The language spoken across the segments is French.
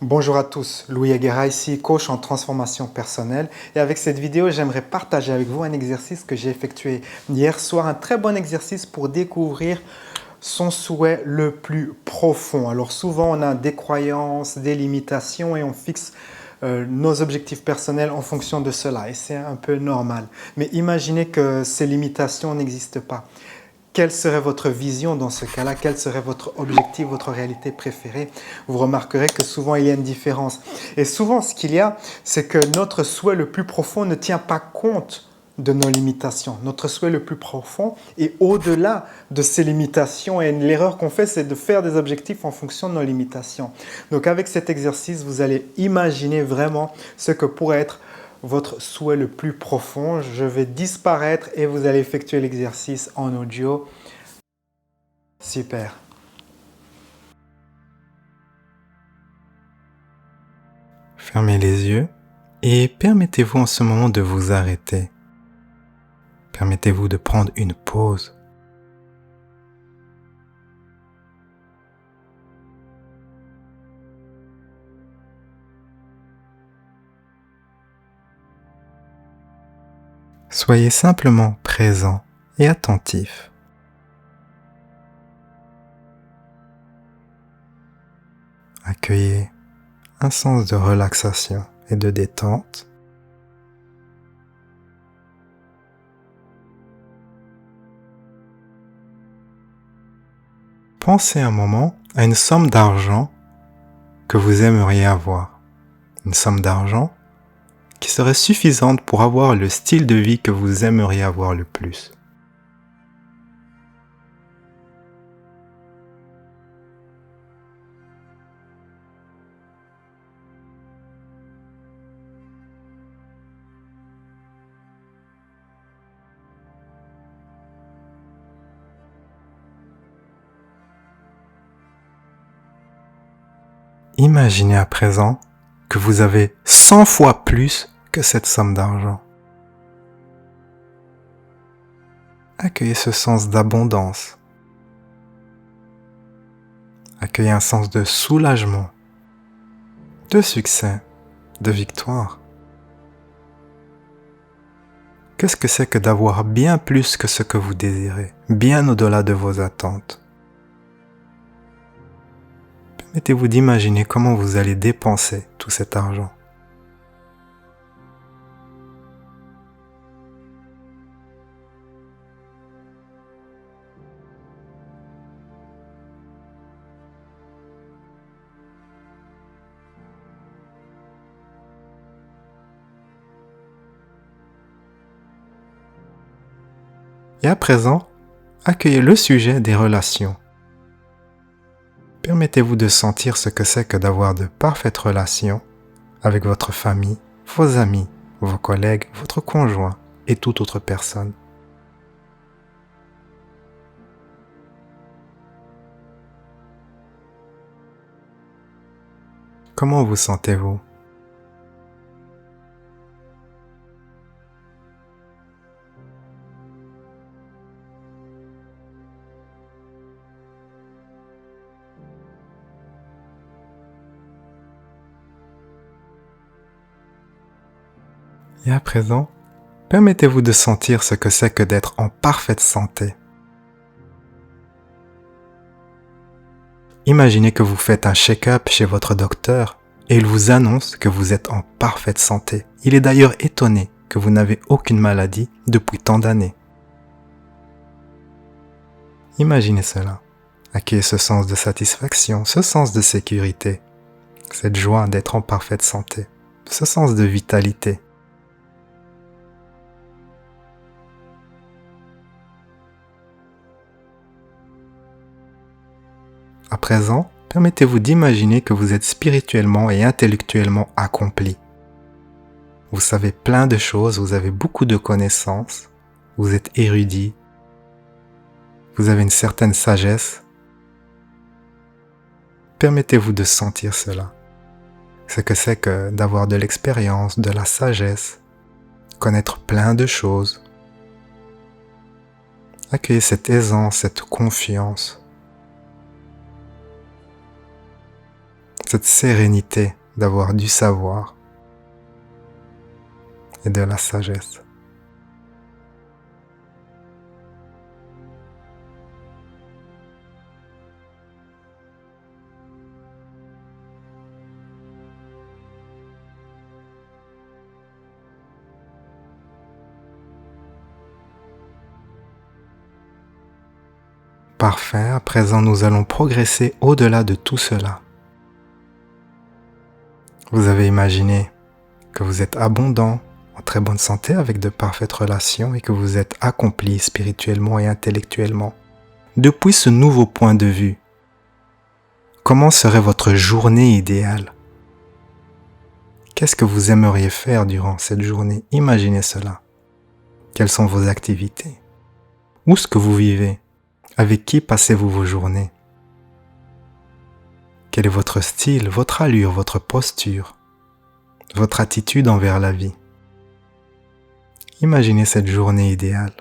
Bonjour à tous, Louis Aguera ici, coach en transformation personnelle. Et avec cette vidéo, j'aimerais partager avec vous un exercice que j'ai effectué hier soir, un très bon exercice pour découvrir son souhait le plus profond. Alors souvent, on a des croyances, des limitations et on fixe nos objectifs personnels en fonction de cela. Et c'est un peu normal. Mais imaginez que ces limitations n'existent pas. Quelle serait votre vision dans ce cas-là? Quel serait votre objectif, votre réalité préférée? Vous remarquerez que souvent il y a une différence. Et souvent ce qu'il y a, c'est que notre souhait le plus profond ne tient pas compte de nos limitations. Notre souhait le plus profond est au-delà de ces limitations. Et l'erreur qu'on fait, c'est de faire des objectifs en fonction de nos limitations. Donc avec cet exercice, vous allez imaginer vraiment ce que pourrait être votre souhait le plus profond. Je vais disparaître et vous allez effectuer l'exercice en audio. Super. Fermez les yeux et permettez-vous en ce moment de vous arrêter. Permettez-vous de prendre une pause. Soyez simplement présent et attentif. Accueillez un sens de relaxation et de détente. Pensez un moment à une somme d'argent que vous aimeriez avoir. Une somme d'argent qui serait suffisante pour avoir le style de vie que vous aimeriez avoir le plus. Imaginez à présent que vous avez 100 fois plus que cette somme d'argent. Accueillez ce sens d'abondance. Accueillez un sens de soulagement, de succès, de victoire. Qu'est-ce que c'est que d'avoir bien plus que ce que vous désirez, bien au-delà de vos attentes? Permettez-vous d'imaginer comment vous allez dépenser tout cet argent. Et à présent, accueillez le sujet des relations. Permettez-vous de sentir ce que c'est que d'avoir de parfaites relations avec votre famille, vos amis, vos collègues, votre conjoint et toute autre personne. Comment vous sentez-vous? Et à présent, permettez-vous de sentir ce que c'est que d'être en parfaite santé. Imaginez que vous faites un check-up chez votre docteur et il vous annonce que vous êtes en parfaite santé. Il est d'ailleurs étonné que vous n'avez aucune maladie depuis tant d'années. Imaginez cela. Accueillez ce sens de satisfaction, ce sens de sécurité, cette joie d'être en parfaite santé, ce sens de vitalité. À présent, permettez-vous d'imaginer que vous êtes spirituellement et intellectuellement accompli. Vous savez plein de choses, vous avez beaucoup de connaissances, vous êtes érudit, vous avez une certaine sagesse. Permettez-vous de sentir cela. Ce que c'est que d'avoir de l'expérience, de la sagesse, connaître plein de choses. Accueillez cette aisance, cette confiance. cette sérénité d'avoir du savoir et de la sagesse. Parfait, à présent nous allons progresser au-delà de tout cela. Vous avez imaginé que vous êtes abondant, en très bonne santé, avec de parfaites relations et que vous êtes accompli spirituellement et intellectuellement. Depuis ce nouveau point de vue, comment serait votre journée idéale? Qu'est-ce que vous aimeriez faire durant cette journée? Imaginez cela. Quelles sont vos activités? Où est-ce que vous vivez? Avec qui passez-vous vos journées? Quel est votre style, votre allure, votre posture, votre attitude envers la vie? Imaginez cette journée idéale.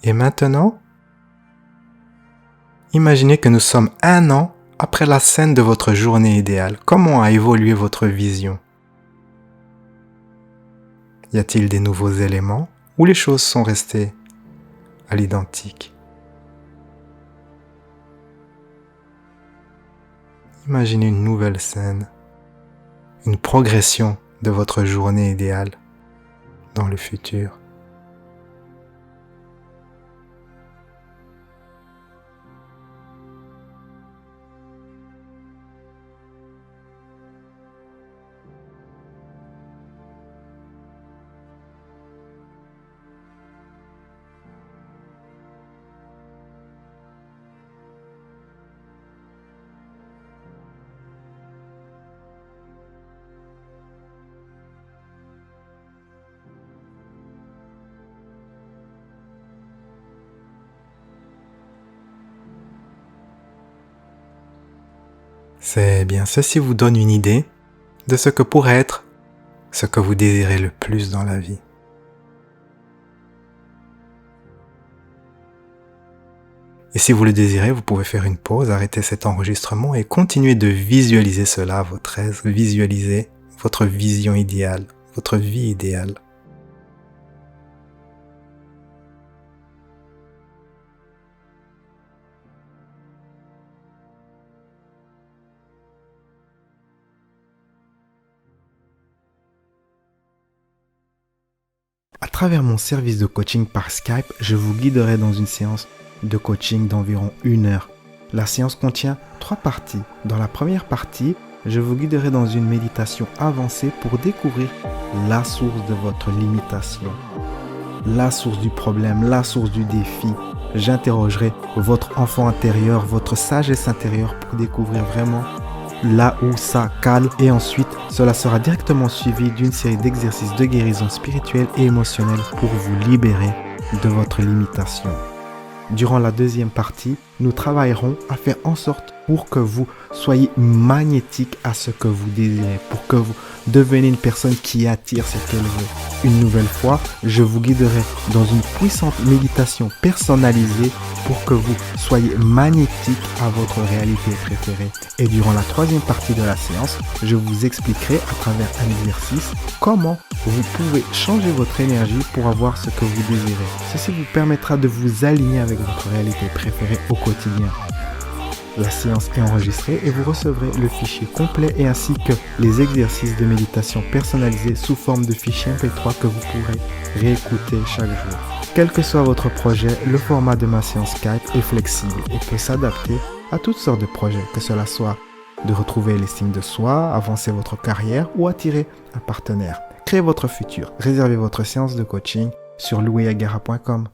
Et maintenant, imaginez que nous sommes 1 an après la scène de votre journée idéale. Comment a évolué votre vision? Y a-t-il des nouveaux éléments ou les choses sont restées à l'identique? Imaginez une nouvelle scène, une progression de votre journée idéale dans le futur. C'est bien, ceci vous donne une idée de ce que pourrait être ce que vous désirez le plus dans la vie. Et si vous le désirez, vous pouvez faire une pause, arrêter cet enregistrement et continuer de visualiser cela à votre aise, visualiser votre vision idéale, votre vie idéale. À travers mon service de coaching par Skype, je vous guiderai dans une séance de coaching d'environ 1 heure. La séance contient 3 parties. Dans la première partie, je vous guiderai dans une méditation avancée pour découvrir la source de votre limitation, la source du problème, la source du défi. J'interrogerai votre enfant intérieur, votre sagesse intérieure pour découvrir vraiment là où ça cale, et ensuite cela sera directement suivi d'une série d'exercices de guérison spirituelle et émotionnelle pour vous libérer de votre limitation. Durant la deuxième partie, nous travaillerons à faire en sorte pour que vous soyez magnétique à ce que vous désirez, pour que vous deveniez une personne qui attire ce qu'elle veut. Une nouvelle fois, je vous guiderai dans une puissante méditation personnalisée pour que vous soyez magnétique à votre réalité préférée. Et durant la troisième partie de la séance, je vous expliquerai à travers un exercice comment vous pouvez changer votre énergie pour avoir ce que vous désirez. Ceci vous permettra de vous aligner avec votre réalité préférée au quotidien. La séance est enregistrée et vous recevrez le fichier complet et ainsi que les exercices de méditation personnalisés sous forme de fichier MP3 que vous pourrez réécouter chaque jour. Quel que soit votre projet, le format de ma séance Skype est flexible et peut s'adapter à toutes sortes de projets, que cela soit de retrouver l'estime de soi, avancer votre carrière ou attirer un partenaire. Créez votre futur. Réservez votre séance de coaching sur louisagara.com.